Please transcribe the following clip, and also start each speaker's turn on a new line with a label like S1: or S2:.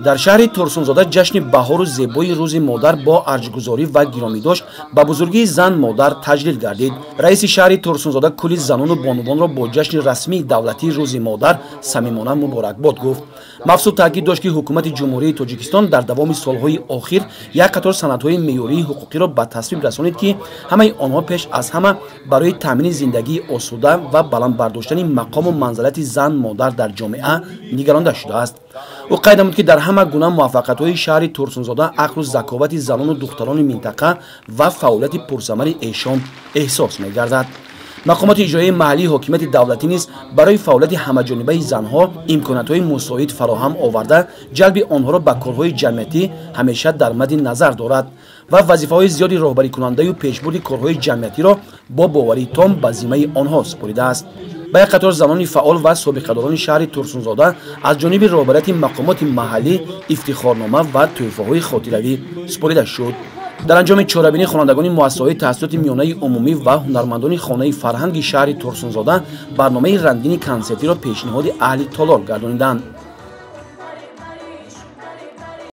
S1: дар шаҳри Турсунзода ҷашни баҳору зебои рӯзи модар бо арҷгузорӣ ва гиромидошт ба бузургии зан модар таҷлил гардид. раиси шаҳри Турсунзода кулли занону бонувонро бо ҷашни расмии давлатии рӯзи модар самимона муборакбод гуфт. мафсуд таъкид дошт ки ҳукумати ҷумҳурии Тоҷикистон дар давоми солҳои охир як қатор санадҳои меъёрии ҳуқуқиро ба тасвиб расонид ки ҳамаи онҳо пеш аз ҳама барои таъмини зиндагии осуда ва баландбардоштани мақому манзилати зан модар дар ҷомеа нигаронда шудааст. ӯ қайд намуд ки дар ҳама гуна муваффақиятҳои шаҳри Турсунзода ақлу заковати занону духтарони минтақа ва фаъолияти пурсамари эшон эҳсос мегардад. мақомоти иҷроии маҳаллии ҳокимияти давлатӣ низ барои фаъолияти ҳамаҷонибаи занҳо имкониятҳои мусоид фароҳам оварда ҷалби онҳоро ба корҳои ҷамъиятӣ ҳамеша дар мадди назар дорад ва вазифаҳои зиёди роҳбарикунандаю пешбурди корҳои ҷамъиятиро бо боварии том ба зиммаи онҳо супоридааст. ба як қатор занони фаъол ва собиқадорони шаҳри Турсунзода аз ҷониби роҳбарияти мақомоти маҳаллӣ ифтихорнома ва тӯҳфаҳои хотиравӣ супорида шуд. дар анҷоми чорабинӣ хонандагони муассисаҳои таҳсилоти миёнаи умумӣ ва ҳунармандони хонаи фарҳанги шаҳри Турсунзода барномаи рангини консертиро пешниҳоди аҳли Толор гардониданд.